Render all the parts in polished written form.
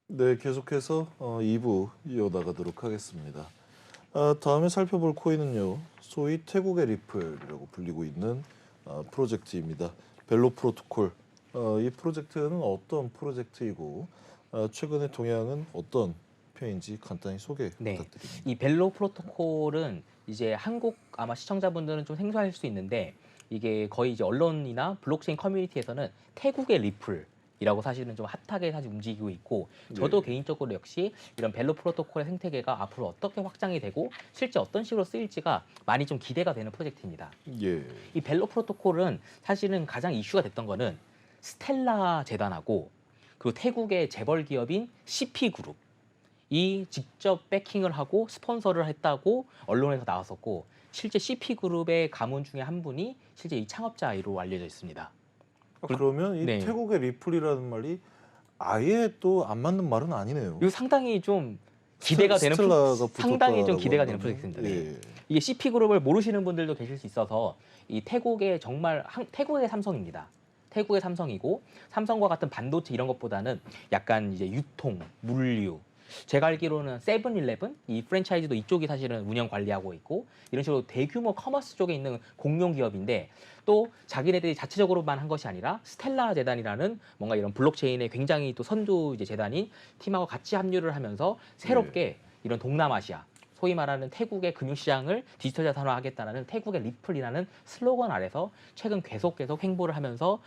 네, 계속해서 2부 이어나가도록 하겠습니다. 다음에 살펴볼 코인은요, 소위 태국의 리플이라고 불리고 있는 프로젝트입니다. 벨로 프로토콜. 이 프로젝트는 어떤 프로젝트이고 최근의 동향은 어떤 편인지 간단히 소개 네, 부탁드립니다. 이 벨로 프로토콜은 이제 한국 아마 시청자분들은 좀 생소할 수 있는데 이게 거의 이제 언론이나 블록체인 커뮤니티에서는 태국의 리플이라고 사실은 좀 핫하게 사실 움직이고 있고 저도 예, 개인적으로 역시 이런 벨로 프로토콜의 생태계가 앞으로 어떻게 확장이 되고 실제 어떤 식으로 쓰일지가 많이 좀 기대가 되는 프로젝트입니다. 예, 이 벨로 프로토콜은 사실은 가장 이슈가 됐던 거는 스텔라 재단하고 그리고 태국의 재벌 기업인 CP그룹 이 직접 백킹을 하고 스폰서를 했다고 언론에서 나왔었고 실제 CP그룹의 가문 중에 한 분이 실제 이 창업자로 알려져 있습니다. 그러면 이 네. 태국의 리플이라는 말이 아예 또 안 맞는 말은 아니네요. 이거 상당히 좀 기대가 되는 스텔라가 상당히 좀 붙었다라고 기대가 되는 한다면, 프로젝트입니다. 네. 예, 이게 CP그룹을 모르시는 분들도 계실 수 있어서 이 태국의 정말 태국의 삼성입니다. 태국의 삼성이고 삼성과 같은 반도체 이런 것보다는 약간 이제 유통, 물류 제가 알기로는 세븐일레븐 이 프랜차이즈도 이쪽이 사실은 운영 관리하고 있고 이런 식으로 대규모 커머스 쪽에 있는 공룡 기업인데 또 자기네들이 자체적으로만 한 것이 아니라 스텔라 재단이라는 뭔가 이런 블록체인의 굉장히 또 선도 이제 재단인 팀하고 같이 합류를 하면서 예, 새롭게 이런 동남아시아 소위 말하는 태국의 금융시장을 디지털 자산화하겠다는 태국의 리플이라는 슬로건 아래서 최근 계속 행보를 하면서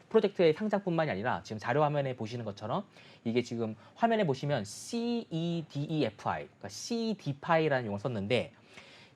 프로젝트의 상장뿐만이 아니라 지금 자료 화면에 보시는 것처럼 이게 지금 화면에 보시면 CEDEFI, 그러니까 CDPI라는 용어를 썼는데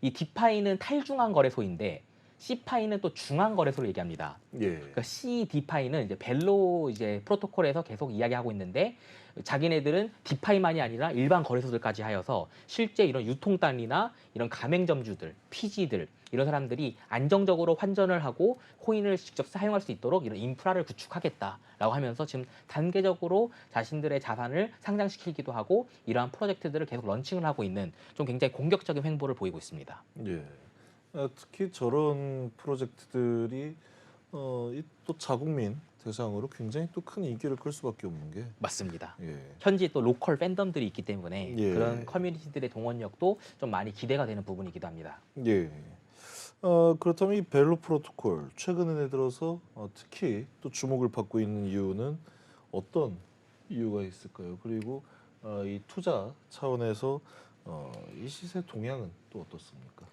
이 디파이는 탈중앙 거래소인데 C파이는 또 중앙 거래소를 얘기합니다. 예, 그러니까 CD파이는 이제 벨로 이제 프로토콜에서 계속 이야기하고 있는데 자기네들은 디파이만이 아니라 일반 거래소들까지 하여서 실제 이런 유통단이나 이런 가맹점주들, 피지들 이런 사람들이 안정적으로 환전을 하고 코인을 직접 사용할 수 있도록 이런 인프라를 구축하겠다라고 하면서 지금 단계적으로 자신들의 자산을 상장시키기도 하고 이러한 프로젝트들을 계속 런칭을 하고 있는 좀 굉장히 공격적인 행보를 보이고 있습니다. 예. 특히 저런 프로젝트들이 이 또 자국민 대상으로 굉장히 또 큰 인기를 끌 수밖에 없는 게 맞습니다. 예, 현지 또 로컬 팬덤들이 있기 때문에 그런 예, 커뮤니티들의 동원력도 좀 많이 기대가 되는 부분이기도 합니다. 예. 그렇다면 이 벨로 프로토콜 최근에 들어서 특히 또 주목을 받고 있는 이유는 어떤 이유가 있을까요? 그리고 이 투자 차원에서 이 시세 동향은 또 어떻습니까?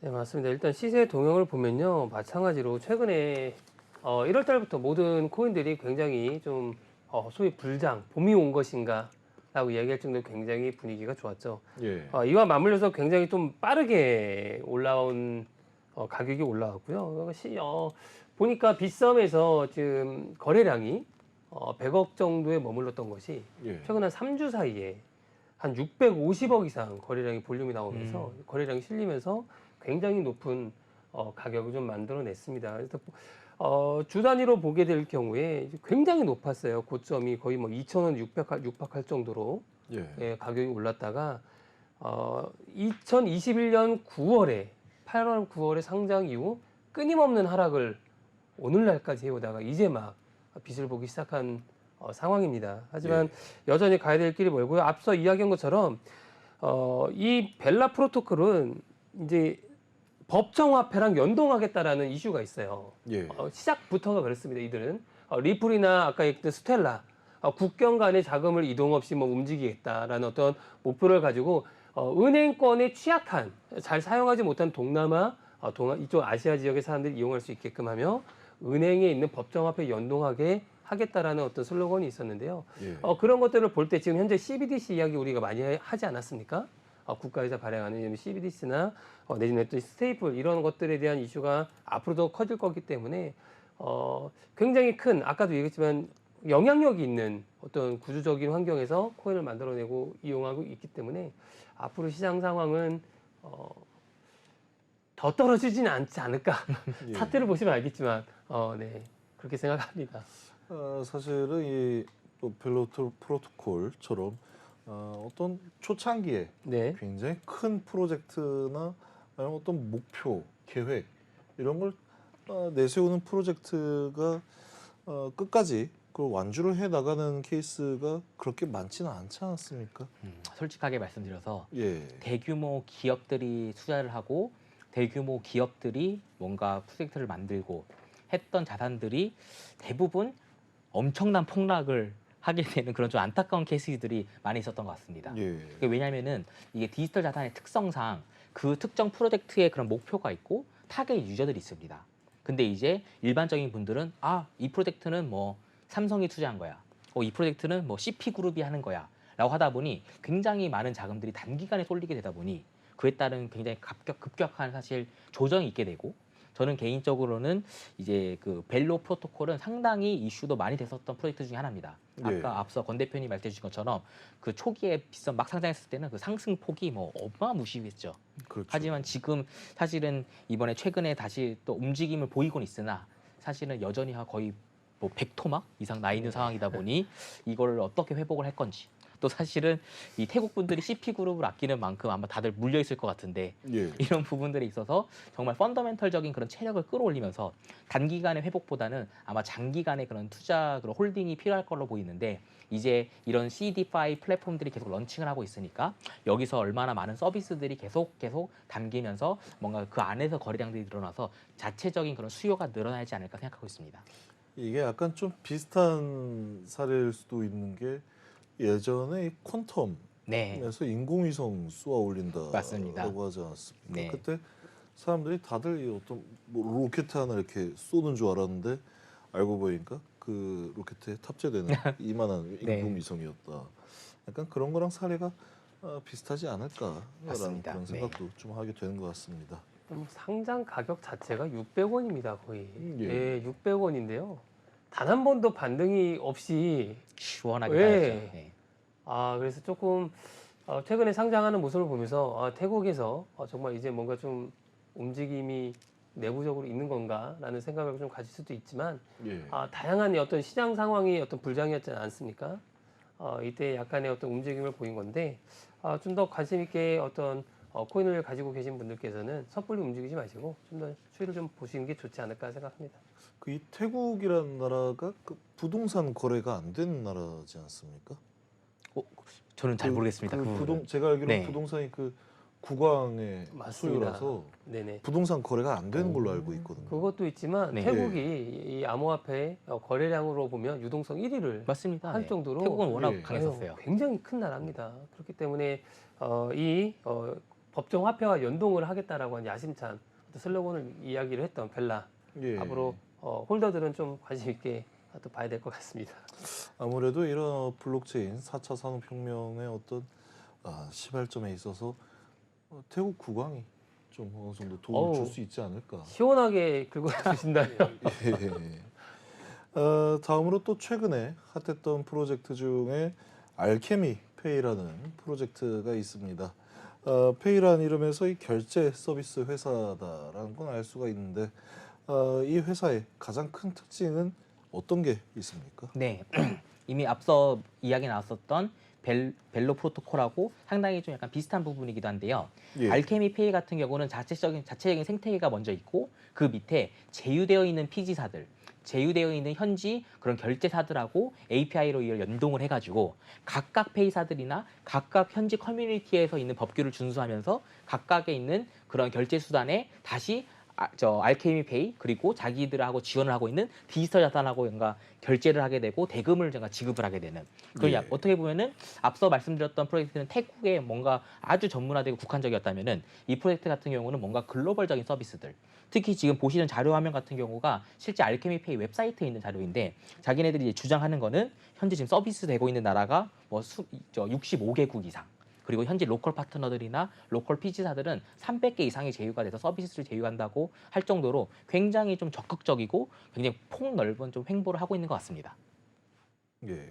네, 맞습니다. 일단 시세 동향을 보면요. 마찬가지로 최근에 1월 달부터 모든 코인들이 굉장히 좀 소위 불장, 봄이 온 것인가 라고 이야기할 정도로 굉장히 분위기가 좋았죠. 예, 이와 맞물려서 굉장히 좀 빠르게 올라온 가격이 올라왔고요. 보니까 빗썸에서 지금 거래량이 100억 정도에 머물렀던 것이 예, 최근 한 3주 사이에 한 650억 이상 거래량이 볼륨이 나오면서 거래량이 실리면서 굉장히 높은 가격을 좀 만들어냈습니다. 그래서 주 단위로 보게 될 경우에 굉장히 높았어요. 고점이 거의 뭐 2,000원 육박할 정도로 예, 예, 가격이 올랐다가 2021년 9월에 8월 9월에 상장 이후 끊임없는 하락을 오늘날까지 해오다가 이제 막 빛을 보기 시작한 상황입니다. 하지만 여전히 가야 될 길이 멀고요. 앞서 이야기한 것처럼 이 벨라 프로토콜은 이제 법정화폐랑 연동하겠다라는 이슈가 있어요. 예, 시작부터가 그렇습니다. 이들은 리플이나 아까 얘기했던 스텔라 국경 간의 자금을 이동 없이 뭐 움직이겠다라는 어떤 목표를 가지고 은행권에 취약한 잘 사용하지 못한 동남아, 이쪽 아시아 지역의 사람들이 이용할 수 있게끔 하며 은행에 있는 법정화폐 연동하게 하겠다라는 어떤 슬로건이 있었는데요. 예, 그런 것들을 볼 때 지금 현재 CBDC 이야기 우리가 많이 하지 않았습니까? 국가에서 발행하는 CBDC나 내지는 또 스테이플 이런 것들에 대한 이슈가 앞으로도 커질 거기 때문에 굉장히 큰 아까도 얘기했지만 영향력이 있는 어떤 구조적인 환경에서 코인을 만들어내고 이용하고 있기 때문에 앞으로 시장 상황은 더 떨어지지는 않지 않을까. 예. 차트를 보시면 알겠지만 네 그렇게 생각합니다. 사실은 이또 벨로 프로토콜처럼 어떤 초창기에 네. 굉장히 큰 프로젝트나 아니면 어떤 목표, 계획 이런 걸 내세우는 프로젝트가 끝까지 그 완주를 해 나가는 케이스가 그렇게 많지는 않지 않습니까? 솔직하게 말씀드려서 예. 대규모 기업들이 투자를 하고 대규모 기업들이 뭔가 프로젝트를 만들고 했던 자산들이 대부분 엄청난 폭락을 하게 되는 그런 좀 안타까운 케이스들이 많이 있었던 것 같습니다. 예. 왜냐하면은 이게 디지털 자산의 특성상 그 특정 프로젝트에 그런 목표가 있고 타겟 유저들이 있습니다. 근데 이제 일반적인 분들은 이 프로젝트는 뭐 삼성이 투자한 거야. 이 프로젝트는 뭐 CP그룹이 하는 거야. 라고 하다 보니 굉장히 많은 자금들이 단기간에 쏠리게 되다 보니 그에 따른 굉장히 급격한 사실 조정이 있게 되고 저는 개인적으로는 이제 그 벨로 프로토콜은 상당히 이슈도 많이 됐었던 프로젝트 중에 하나입니다. 아까 예. 앞서 권 대표님 말씀해 주신 것처럼 그 초기에 비싼 막 상장했을 때는 그 상승 폭이 뭐 어마무시했죠. 그렇죠. 하지만 지금 사실은 이번에 최근에 다시 또 움직임을 보이곤 있으나 사실은 여전히 거의 뭐 100토막 이상 나 있는 상황이다 보니 이걸 어떻게 회복을 할 건지 또 사실은 이 태국 분들이 CP 그룹을 아끼는 만큼 아마 다들 물려 있을 것 같은데 예. 이런 부분들에 있어서 정말 펀더멘털적인 그런 체력을 끌어올리면서 단기간의 회복보다는 아마 장기간의 그런 투자 그런 홀딩이 필요할 걸로 보이는데 이제 이런 CDFI 플랫폼들이 계속 런칭을 하고 있으니까 여기서 얼마나 많은 서비스들이 계속 담기면서 뭔가 그 안에서 거래량들이 늘어나서 자체적인 그런 수요가 늘어나지 않을까 생각하고 있습니다. 이게 약간 좀 비슷한 사례일 수도 있는 게 예전에 이 퀀텀에서 네, 인공위성 쏘아 맞습니다. 올린다라고 하지 않았습니까? 네. 그때 사람들이 다들 이 어떤 뭐 로켓 하나 이렇게 쏘는 줄 알았는데 알고 보니까 그 로켓에 탑재되는 이만한 네. 인공위성이었다. 약간 그런 거랑 사례가 비슷하지 않을까라는 맞습니다. 그런 생각도 좀 하게 되는 것 같습니다. 상장 가격 자체가 600원입니다, 거의. 예. 예, 600원인데요. 단 한 번도 반등이 없이 시원하게 예. 따졌죠. 네. 그래서 조금 최근에 상장하는 모습을 보면서 태국에서 정말 이제 뭔가 좀 움직임이 내부적으로 있는 건가라는 생각을 좀 가질 수도 있지만 예. 다양한 어떤 시장 상황이 어떤 불장이었지 않습니까? 이때 약간의 어떤 움직임을 보인 건데 좀 더 관심 있게 어떤 코인을 가지고 계신 분들께서는 섣불리 움직이지 마시고 좀 더 추이를 좀 보시는 게 좋지 않을까 생각합니다. 그 이 태국이라는 나라가 그 부동산 거래가 안 되는 나라지 않습니까? 저는 잘 모르겠습니다. 그 부분은. 제가 알기로 네. 부동산이 그 국왕의 맞습니다. 소유라서 네네. 부동산 거래가 안 되는 걸로 알고 있거든요. 그것도 있지만 네. 태국이 이 암호화폐 거래량으로 보면 유동성 1위를 맞습니다. 할 네. 정도로 태국은 워낙 예. 강했었어요. 굉장히 큰 나라입니다. 그렇기 때문에 이 법정 화폐와 연동을 하겠다라고 하는 야심찬 어떤 슬로건을 이야기를 했던 벨라 예. 앞으로 홀더들은 좀 관심 있게 또 봐야 될 것 같습니다. 아무래도 이런 블록체인 4차 산업혁명의 어떤 시발점에 있어서 태국 국왕이 좀 어느 정도 도움을 어우. 줄 수 있지 않을까. 시원하게 긁어주신다요. 다음으로 또 최근에 핫했던 프로젝트 중에 알케미 페이라는 프로젝트가 있습니다. 페이라는 이름에서 이 결제 서비스 회사다라는 건 알 수가 있는데 이 회사의 가장 큰 특징은 어떤 게 있습니까? 네. 이미 앞서 이야기 나왔었던 벨로 프로토콜하고 상당히 좀 약간 비슷한 부분이기도 한데요. 예. 알케미페이 같은 경우는 자체적인 생태계가 먼저 있고 그 밑에 제휴되어 있는 피지사들, 제휴되어 있는 현지 그런 결제사들하고 API로 연동을 해가지고 각각 페이사들이나 각각 현지 커뮤니티에서 있는 법규를 준수하면서 각각에 있는 그런 결제 수단에 다시 알케미페이 그리고 자기들하고 지원을 하고 있는 디지털 자산하고 뭔가 결제를 하게 되고 대금을 제가 지급을 하게 되는 그 예. 어떻게 보면은 앞서 말씀드렸던 프로젝트는 태국에 뭔가 아주 전문화되고 국한적이었다면은 이 프로젝트 같은 경우는 뭔가 글로벌적인 서비스들 특히 지금 보시는 자료 화면 같은 경우가 실제 알케미페이 웹사이트에 있는 자료인데 자기네들이 이제 주장하는 거는 현재 지금 서비스 되고 있는 나라가 뭐 65개국 이상 그리고 현재 로컬 파트너들이나 로컬 피지사들은 300개 이상의 제휴가 돼서 서비스를 제휴한다고 할 정도로 굉장히 좀 적극적이고 굉장히 폭넓은 좀 횡보를 하고 있는 것 같습니다. 예.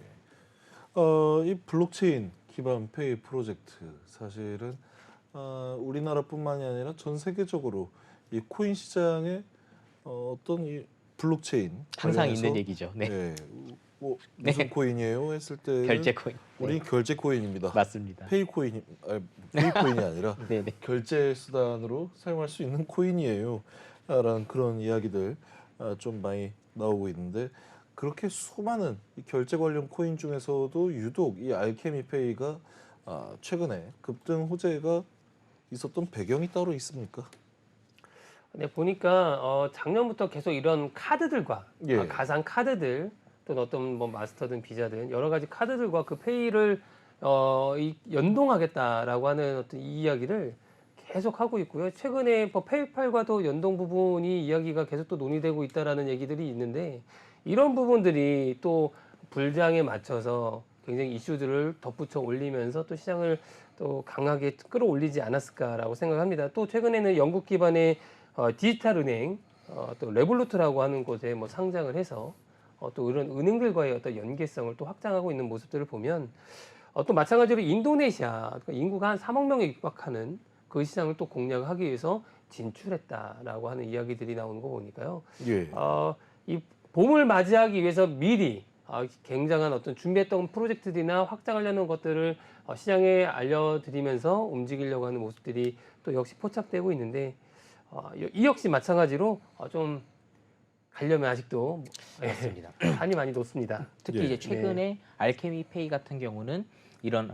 이 블록체인 기반 페이 프로젝트 사실은 우리나라뿐만이 아니라 전 세계적으로 이 코인 시장에 어떤 이 블록체인 항상 관련해서 있는 얘기죠. 네. 예, 무슨 네. 코인이에요? 했을 때는 결제 코인. 우리 네. 결제 코인입니다. 맞습니다. 페이 코인이 아니라 네네. 결제 수단으로 사용할 수 있는 코인이에요. 라는 그런 이야기들 좀 많이 나오고 있는데 그렇게 수많은 이 결제 관련 코인 중에서도 유독 이 알케미페이가 최근에 급등 호재가 있었던 배경이 따로 있습니까? 네, 보니까 작년부터 계속 이런 카드들과 예. 가상 카드들 또는 어떤 뭐 마스터든 비자든 여러 가지 카드들과 그 페이를 연동하겠다라고 하는 어떤 이야기를 계속 하고 있고요. 최근에 뭐 페이팔과도 연동 부분이 이야기가 계속 또 논의되고 있다라는 얘기들이 있는데 이런 부분들이 또 불장에 맞춰서 굉장히 이슈들을 덧붙여 올리면서 또 시장을 또 강하게 끌어올리지 않았을까라고 생각합니다. 또 최근에는 영국 기반의 디지털 은행 또 레볼루트라고 하는 곳에 뭐 상장을 해서 또 이런 은행들과의 어떤 연계성을 또 확장하고 있는 모습들을 보면 또 마찬가지로 인도네시아 그러니까 인구가 한 3억 명에 육박하는 그 시장을 또 공략하기 위해서 진출했다라고 하는 이야기들이 나오는 거 보니까요. 예. 이 봄을 맞이하기 위해서 미리 굉장한 어떤 준비했던 프로젝트들이나 확장하려는 것들을 시장에 알려드리면서 움직이려고 하는 모습들이 또 역시 포착되고 있는데 이 역시 마찬가지로 좀 가려면 아직도 맞습니다. 한이 많이 높습니다. 특히 예. 이제 최근에 알케미페이 같은 경우는 이런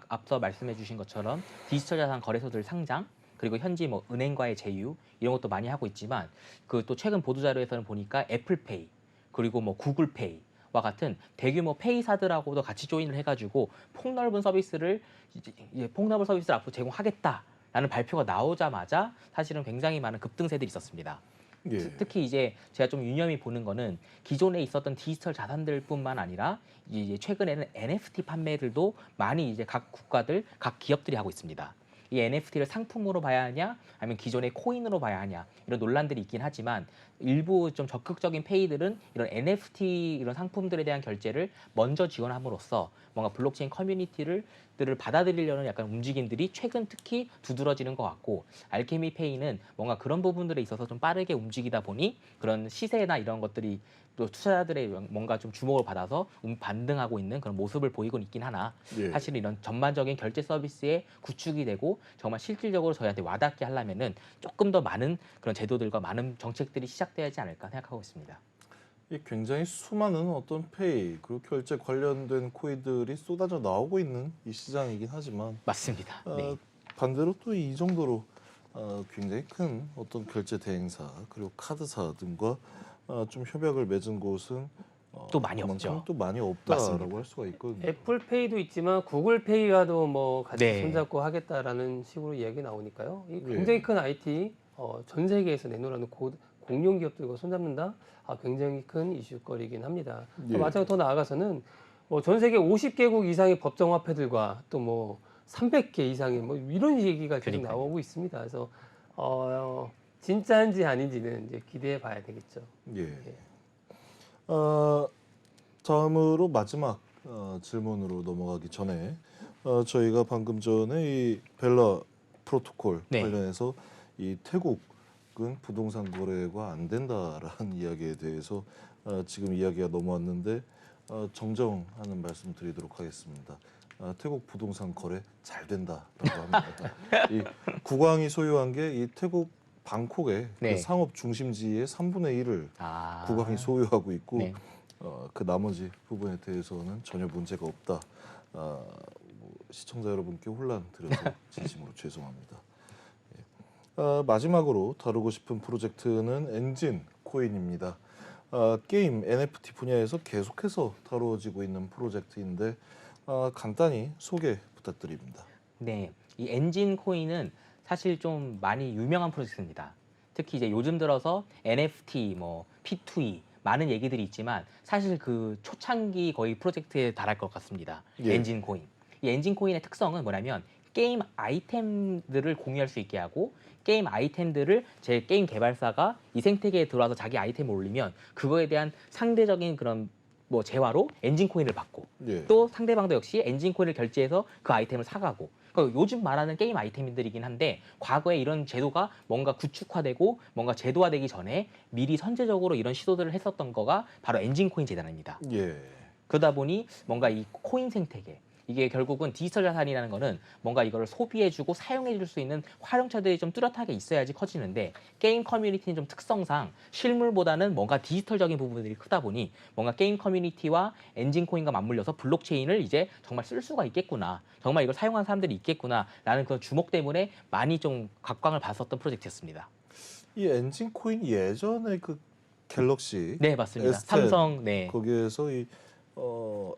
앞서 말씀해주신 것처럼 디지털 자산 거래소들 상장 그리고 현지 뭐 은행과의 제휴 이런 것도 많이 하고 있지만 그 또 최근 보도 자료에서는 보니까 애플페이 그리고 뭐 구글페이와 같은 대규모 페이사들하고도 같이 조인을 해가지고 폭넓은 서비스를 앞으로 제공하겠다라는 발표가 나오자마자 사실은 굉장히 많은 급등세들이 있었습니다. 예. 특히 이제 제가 좀 유념히 보는 거는 기존에 있었던 디지털 자산들뿐만 아니라 이제 최근에는 NFT 판매들도 많이 이제 각 국가들, 각 기업들이 하고 있습니다. 이 NFT를 상품으로 봐야 하냐, 아니면 기존의 코인으로 봐야 하냐 이런 논란들이 있긴 하지만 일부 좀 적극적인 페이들은 이런 NFT 이런 상품들에 대한 결제를 먼저 지원함으로써 뭔가 블록체인 커뮤니티를 받아들이려는 약간 움직임들이 최근 특히 두드러지는 것 같고 알케미페이는 뭔가 그런 부분들에 있어서 좀 빠르게 움직이다 보니 그런 시세나 이런 것들이 또 투자자들의 뭔가 좀 주목을 받아서 반등하고 있는 그런 모습을 보이고 있긴 하나 예. 사실 이런 전반적인 결제 서비스의 구축이 되고 정말 실질적으로 저희한테 와닿게 하려면은 조금 더 많은 그런 제도들과 많은 정책들이 시작돼야 하지 않을까 생각하고 있습니다. 이 굉장히 수많은 어떤 페이 그리고 결제 관련된 코인들이 쏟아져 나오고 있는 이 시장이긴 하지만 맞습니다. 네. 반대로 또 이 정도로 굉장히 큰 어떤 결제 대행사 그리고 카드사 등과 좀 협약을 맺은 곳은 또 많이 그만큼 없죠. 또 많이 맞습니다. 없다라고 할 수가 있거든요. 애플페이도 있지만 구글페이와도 뭐 같이 네. 손잡고 하겠다라는 식으로 이야기 나오니까요. 이 예. 굉장히 큰 IT 전 세계에서 내놓으라는 공룡 기업들과 손잡는다. 굉장히 큰 이슈거리긴 합니다. 예. 마찬가지로 더 나아가서는 뭐 전 세계 50개국 이상의 법정화폐들과 또 뭐 300개 이상의 뭐 이런 얘기가 계속 그러니까요. 나오고 있습니다. 그래서 진짜인지 아닌지는 이제 기대해 봐야 되겠죠. 예. 다음으로 마지막 질문으로 넘어가기 전에 저희가 방금 전에 이 벨라 프로토콜 네. 관련해서 이 태국은 부동산 거래가 안 된다라는 이야기에 대해서 지금 이야기가 넘어왔는데 정정하는 말씀 드리도록 하겠습니다. 태국 부동산 거래 잘 된다라고 합니다. 이 국왕이 소유한 게 이 태국 방콕의 네. 그 상업 중심지의 3분의 1을 아. 국왕이 소유하고 있고 네. 그 나머지 부분에 대해서는 전혀 문제가 없다. 뭐 시청자 여러분께 혼란 드려서 진심으로 죄송합니다. 예. 마지막으로 다루고 싶은 프로젝트는 엔진 코인입니다. 게임 NFT 분야에서 계속해서 다루어지고 있는 프로젝트인데 간단히 소개 부탁드립니다. 네, 이 엔진 코인은 사실 좀 많이 유명한 프로젝트입니다. 특히 이제 요즘 들어서 NFT, 뭐 P2E 많은 얘기들이 있지만 사실 그 초창기 거의 프로젝트에 달할 것 같습니다. 예. 엔진 코인. 이 엔진 코인의 특성은 뭐냐면 게임 아이템들을 공유할 수 있게 하고 게임 아이템들을 제 게임 개발사가 이 생태계에 들어와서 자기 아이템을 올리면 그거에 대한 상대적인 그런 뭐 재화로 엔진 코인을 받고 예. 또 상대방도 역시 엔진 코인을 결제해서 그 아이템을 사가고 그러니까 요즘 말하는 게임 아이템들이긴 한데 과거에 이런 제도가 뭔가 구축화되고 뭔가 제도화되기 전에 미리 선제적으로 이런 시도들을 했었던 거가 바로 엔진 코인 재단입니다. 예. 그러다 보니 뭔가 이 코인 생태계 이게 결국은 디지털 자산이라는 거는 뭔가 이걸 소비해주고 사용해줄 수 있는 활용처들이 좀 뚜렷하게 있어야지 커지는데 게임 커뮤니티는 좀 특성상 실물보다는 뭔가 디지털적인 부분들이 크다 보니 뭔가 게임 커뮤니티와 엔진 코인과 맞물려서 블록체인을 이제 정말 쓸 수가 있겠구나. 정말 이걸 사용하는 사람들이 있겠구나라는 그런 주목 때문에 많이 좀 각광을 받았던 프로젝트였습니다. 이 엔진 코인 예전에 그 갤럭시 네, 맞습니다. S10 삼성, 네, 거기에서 이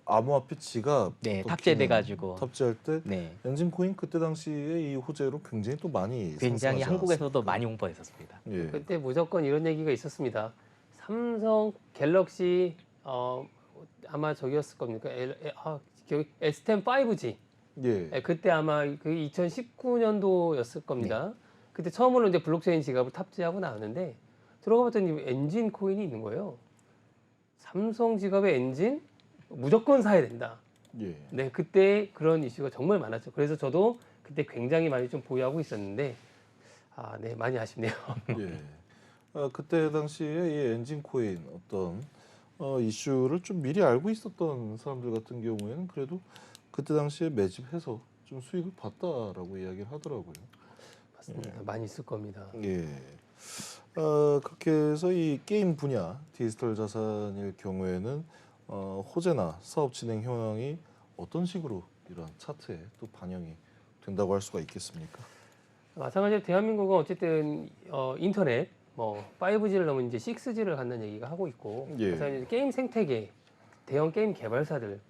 암호화폐 지갑 네, 또 탑재돼가지고, 탑재할 때 네, 엔진 코인 그때 당시에 이 호재로 굉장히 또 많이 굉장히 상승하지 한국에서도 않았습니까? 많이 홍보했었습니다. 예. 그때 무조건 이런 얘기가 있었습니다. 삼성 갤럭시 아마 저기였을 겁니까? 기억이 S10 5G. 예. 예, 그때 아마 그 2019년도였을 겁니다. 그때 처음으로 이제 블록체인 지갑을 탑재하고 나왔는데 들어가 봤더니 엔진 코인이 있는 거예요. 삼성 지갑의 엔진 무조건 사야 된다. 예. 네, 그때 그런 이슈가 정말 많았죠. 그래서 저도 그때 굉장히 많이 좀 보유하고 있었는데 네, 많이 아쉽네요. 예. 그때 당시에 이 엔진 코인 어떤 이슈를 좀 미리 알고 있었던 사람들 같은 경우에는 그래도 그때 당시에 매집해서 좀 수익을 봤다라고 이야기를 하더라고요. 맞습니다. 많이 있을 겁니다. 예. 그렇게 해서 이 게임 분야 디지털 자산일 경우에는 호재나 사업 진행 현황이 어떤 식으로 이런 차트에 또 반영이 된다고 할 수가 있겠습니까? 마찬가지로 대한민국은 어쨌든 인터넷 5G를 넘은 이제 6G를 갖는 얘기가 하고 있고 예. 그래서 이제 게임 생태계 대형 게임 개발사들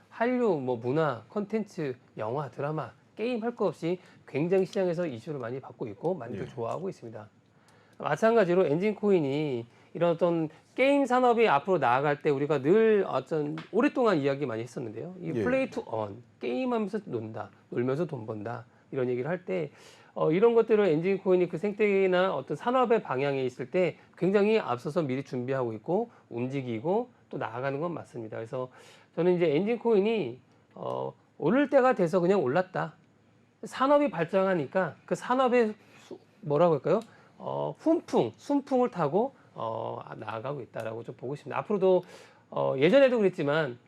한류 문화 콘텐츠 영화 드라마 게임 할 거 없이 굉장히 시장에서 이슈를 많이 받고 있고 많이들 예. 좋아하고 있습니다. 마찬가지로 엔진 코인이 이런 어떤 게임 산업이 앞으로 나아갈 때 우리가 늘 어떤 오랫동안 이야기 많이 했었는데요. 이 예. 플레이 투 언 게임하면서 놀면서 돈 번다 이런 얘기를 할 때 이런 것들을 엔진 코인이 그 생태계나 어떤 산업의 방향에 있을 때 굉장히 앞서서 미리 준비하고 있고 움직이고 또 나아가는 건 맞습니다. 그래서 저는 이제 엔진 코인이 오를 때가 돼서 그냥 올랐다. 산업이 발전하니까 그 산업의 뭐라고 할까요? 순풍을 타고 나아가고 있다라고 좀 보고 싶습니다. 앞으로도 예전에도 그랬지만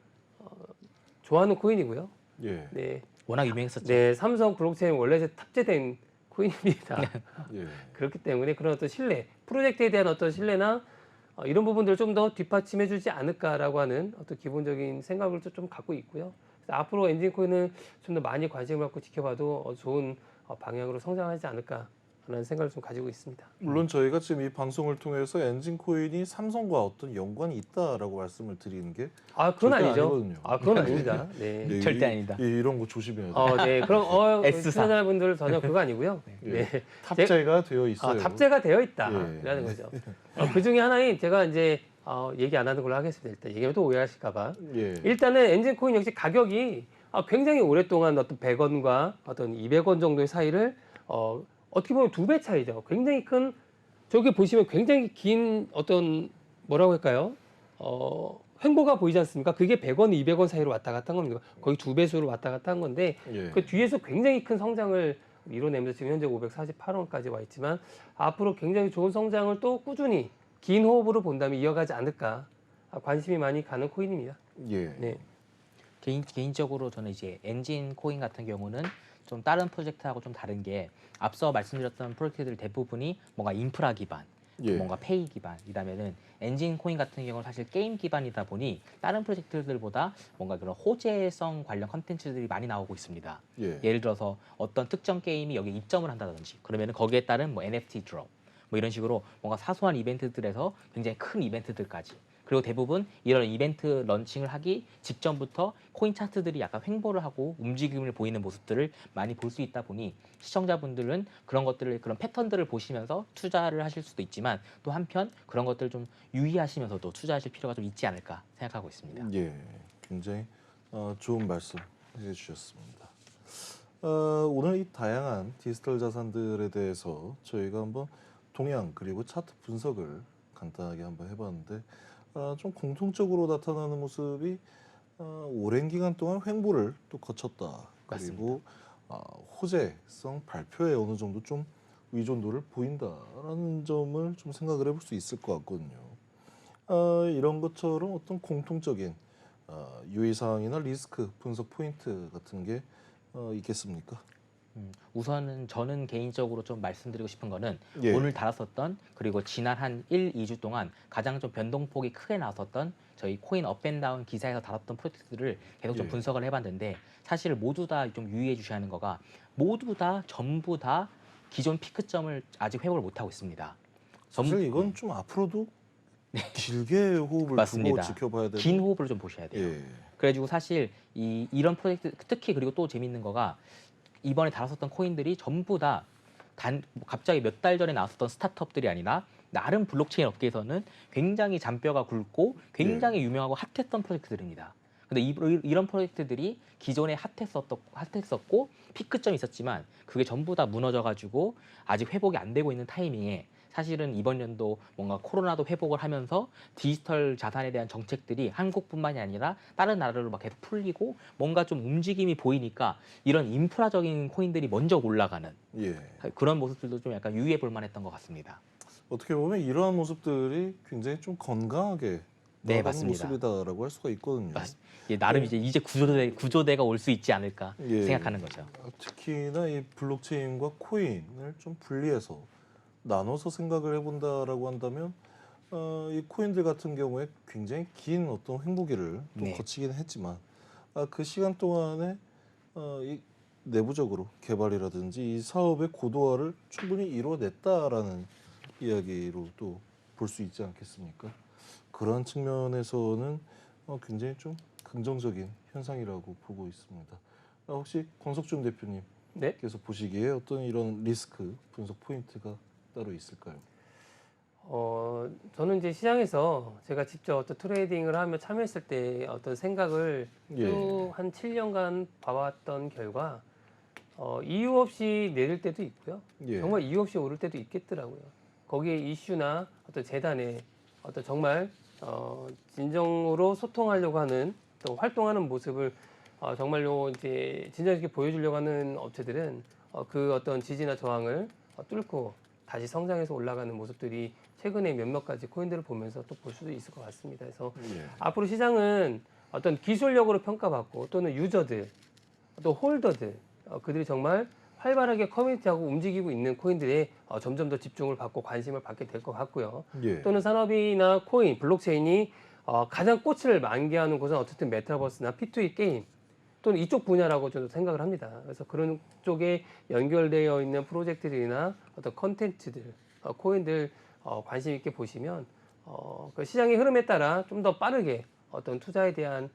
좋아하는 코인이고요. 예. 네, 워낙 유명했었죠. 네, 삼성 블록체인 원래 탑재된 코인입니다. 예. 그렇기 때문에 그런 어떤 신뢰, 프로젝트에 대한 어떤 신뢰나 이런 부분들을 좀 더 뒷받침해주지 않을까라고 하는 어떤 기본적인 생각을 좀 갖고 있고요. 그래서 앞으로 엔진 코인은 좀 더 많이 관심을 갖고 지켜봐도 좋은 방향으로 성장하지 않을까라는 생각을 좀 가지고 있습니다. 물론 저희가 지금 이 방송을 통해서 엔진 코인이 삼성과 어떤 연관이 있다라고 말씀을 드리는 게 그건 절대 아니죠. 아니거든요. 그건 아닙니다. 네. 네, 절대 아닙니다. 이런 거 조심해야 돼요. 네. 그럼 S사. 시청자분들 전혀 그거 아니고요. 예. 네. 탑재가 되어 있어요. 탑재가 되어 예. 있다라는 거죠. 그 중에 하나인 제가 이제 얘기 안 하는 걸로 하겠습니다. 일단 얘기하면 또 오해하실까봐. 예. 일단은 엔진 코인 역시 가격이 굉장히 오랫동안 어떤 100원과 어떤 200원 정도의 사이를 어떻게 보면 2배 차이죠. 굉장히 큰 저기 보시면 굉장히 긴 어떤 뭐라고 할까요? 횡보가 보이지 않습니까? 그게 100원, 200원 사이로 왔다 갔다 한 겁니다. 거의 2배수로 왔다 갔다 한 건데 예. 그 뒤에서 굉장히 큰 성장을 이뤄내면서 지금 현재 548원까지 와 있지만 앞으로 굉장히 좋은 성장을 또 꾸준히 긴 호흡으로 본다면 이어가지 않을까 관심이 많이 가는 코인입니다. 예. 네. 개인적으로 저는 이제 엔진 코인 같은 경우는 좀 다른 프로젝트하고 좀 다른 게 앞서 말씀드렸던 프로젝트들 대부분이 뭔가 인프라 기반, 예. 뭔가 페이 기반이라면은 엔진 코인 같은 경우는 사실 게임 기반이다 보니 다른 프로젝트들보다 뭔가 그런 호재성 관련 컨텐츠들이 많이 나오고 있습니다. 예. 예를 들어서 어떤 특정 게임이 여기에 입점을 한다든지 그러면은 거기에 따른 NFT 드롭 이런 식으로 뭔가 사소한 이벤트들에서 굉장히 큰 이벤트들까지 그리고 대부분 이런 이벤트 런칭을 하기 직전부터 코인 차트들이 약간 횡보를 하고 움직임을 보이는 모습들을 많이 볼 수 있다 보니 시청자분들은 그런 것들을 그런 패턴들을 보시면서 투자를 하실 수도 있지만 또 한편 그런 것들을 좀 유의하시면서도 투자하실 필요가 좀 있지 않을까 생각하고 있습니다. 예. 굉장히 좋은 말씀 해주셨습니다. 오늘 이 다양한 디지털 자산들에 대해서 저희가 한번 동향 그리고 차트 분석을 간단하게 한번 해봤는데 좀 공통적으로 나타나는 모습이 오랜 기간 동안 횡보를 또 거쳤다. 그리고 호재성 발표에 어느 정도 좀 의존도를 보인다라는 점을 좀 생각을 해볼 수 있을 것 같거든요. 이런 것처럼 어떤 공통적인 유의사항이나 리스크 분석 포인트 같은 게 있겠습니까? 우선은 저는 개인적으로 좀 말씀드리고 싶은 거는 예. 오늘 다뤘었던 그리고 지난 한 1, 2주 동안 가장 좀 변동폭이 크게 나왔었던 저희 코인 업앤다운 기사에서 다뤘던 프로젝트들을 계속 좀 예. 분석을 해봤는데 사실 모두 다 좀 유의해 주셔야 하는 거가 모두 다 전부 다 기존 피크점을 아직 회복을 못하고 있습니다. 사실 이건 좀 앞으로도 길게 호흡을 두고 맞습니다. 지켜봐야 되는. 긴 호흡을 좀 보셔야 돼요. 예. 그래가지고 사실 이런 프로젝트 특히 그리고 또 재밌는 거가 이번에 다뤘었던 코인들이 전부 다 갑자기 몇 달 전에 나왔었던 스타트업들이 아니라 나름 블록체인 업계에서는 굉장히 잔뼈가 굵고 굉장히 유명하고 핫했던 프로젝트들입니다. 근데 이런 프로젝트들이 기존에 핫했었고 피크점이 있었지만 그게 전부 다 무너져가지고 아직 회복이 안 되고 있는 타이밍에 사실은 이번 연도 뭔가 코로나도 회복을 하면서 디지털 자산에 대한 정책들이 한국뿐만이 아니라 다른 나라로 막 계속 풀리고 뭔가 좀 움직임이 보이니까 이런 인프라적인 코인들이 먼저 올라가는 예. 그런 모습들도 좀 약간 유의해 볼 만했던 것 같습니다. 어떻게 보면 이러한 모습들이 굉장히 좀 건강하게 네, 나가는 맞습니다. 모습이다라고 할 수가 있거든요. 나름 이제 구조대가 올 수 있지 않을까 예. 생각하는 거죠. 특히나 이 블록체인과 코인을 좀 분리해서 나눠서 생각을 해본다라고 한다면 이 코인들 같은 경우에 굉장히 긴 어떤 횡보기를 또 네. 거치긴 했지만 그 시간 동안에 이 내부적으로 개발이라든지 이 사업의 고도화를 충분히 이루어냈다라는 이야기로 또 볼 수 있지 않겠습니까? 그러한 측면에서는 굉장히 좀 긍정적인 현상이라고 보고 있습니다. 혹시 권석준 대표님께서 네. 보시기에 어떤 이런 리스크 분석 포인트가 따로 있을까요? 저는 이제 시장에서 제가 직접 어떤 트레이딩을 하며 참여했을 때 어떤 생각을 예. 쭉 한 7년간 봐왔던 결과 이유 없이 내릴 때도 있고요. 예. 정말 이유 없이 오를 때도 있겠더라고요. 거기에 이슈나 어떤 재단에 어떤 정말 진정으로 소통하려고 하는 또 활동하는 모습을 정말로 이제 진정있게 보여주려고 하는 업체들은 그 어떤 지지나 저항을 뚫고 다시 성장해서 올라가는 모습들이 최근에 몇몇 가지 코인들을 보면서 또 볼 수도 있을 것 같습니다. 그래서 예. 앞으로 시장은 어떤 기술력으로 평가받고 또는 유저들, 또 홀더들, 그들이 정말 활발하게 커뮤니티하고 움직이고 있는 코인들에 점점 더 집중을 받고 관심을 받게 될 것 같고요. 예. 또는 산업이나 코인, 블록체인이 가장 꽃을 만개하는 곳은 어쨌든 메타버스나 P2E 게임 또는 이쪽 분야라고 저는 생각을 합니다. 그래서 그런 쪽에 연결되어 있는 프로젝트들이나 어떤 컨텐츠들, 코인들 관심 있게 보시면 그 시장의 흐름에 따라 좀 더 빠르게 어떤 투자에 대한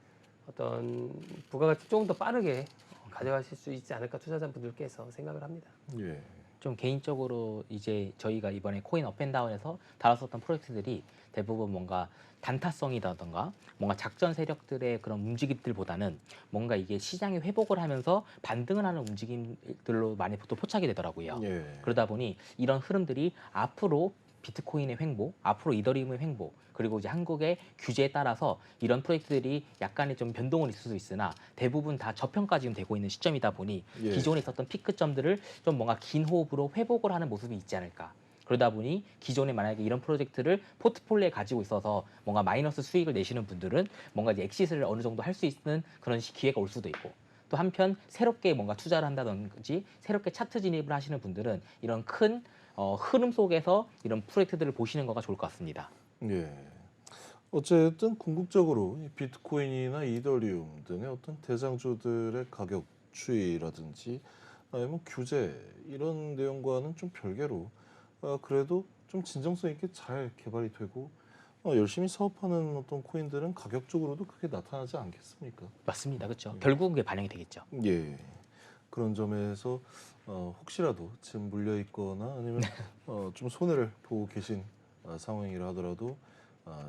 어떤 부가가치 조금 더 빠르게 가져가실 수 있지 않을까 투자자분들께서 생각을 합니다. 예. 좀 개인적으로 이제 저희가 이번에 코인 업앤다운에서 다뤘었던 프로젝트들이 대부분 뭔가 단타성이라던가 뭔가 작전 세력들의 그런 움직임들보다는 뭔가 이게 시장이 회복을 하면서 반등을 하는 움직임들로 많이 또 포착이 되더라고요. 예. 그러다 보니 이런 흐름들이 앞으로 비트코인의 횡보, 앞으로 이더리움의 횡보, 그리고 이제 한국의 규제에 따라서 이런 프로젝트들이 약간의 좀 변동은 있을 수 있으나 대부분 다 저평가 지금 되고 있는 시점이다 보니 예. 기존에 있었던 피크점들을 좀 뭔가 긴 호흡으로 회복을 하는 모습이 있지 않을까. 그러다 보니 기존에 만약에 이런 프로젝트를 포트폴리오에 가지고 있어서 뭔가 마이너스 수익을 내시는 분들은 뭔가 이제 엑시트를 어느 정도 할 수 있는 그런 기회가 올 수도 있고 또 한편 새롭게 뭔가 투자를 한다든지 새롭게 차트 진입을 하시는 분들은 이런 큰 흐름 속에서 이런 프로젝트들을 보시는 거가 좋을 것 같습니다. 예. 어쨌든 궁극적으로 이 비트코인이나 이더리움 등의 어떤 대장주들의 가격 추이라든지 아니면 규제 이런 내용과는 좀 별개로 그래도 좀 진정성 있게 잘 개발이 되고 열심히 사업하는 어떤 코인들은 가격적으로도 크게 나타나지 않겠습니까? 맞습니다. 그렇죠. 결국은 그게 반영이 되겠죠. 예. 그런 점에서 혹시라도 지금 물려 있거나 아니면 좀 손해를 보고 계신 상황이라 하더라도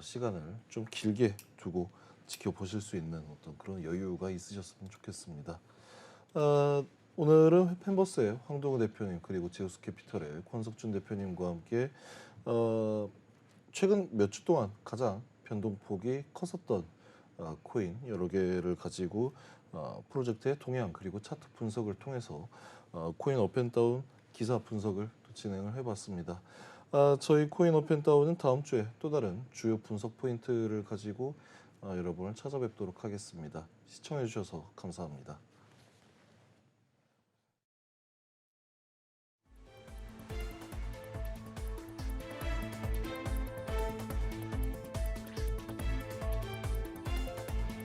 시간을 좀 길게 두고 지켜보실 수 있는 어떤 그런 여유가 있으셨으면 좋겠습니다. 오늘은 펜버스의 황동우 대표님 그리고 제우스캐피털의 권석준 대표님과 함께 최근 몇 주 동안 가장 변동폭이 컸었던 코인 여러 개를 가지고 프로젝트의 동향 그리고 차트 분석을 통해서 코인 업앤다운 기사 분석을 또 진행을 해봤습니다. 저희 코인 업앤다운은 다음 주에 또 다른 주요 분석 포인트를 가지고 여러분을 찾아뵙도록 하겠습니다. 시청해 주셔서 감사합니다.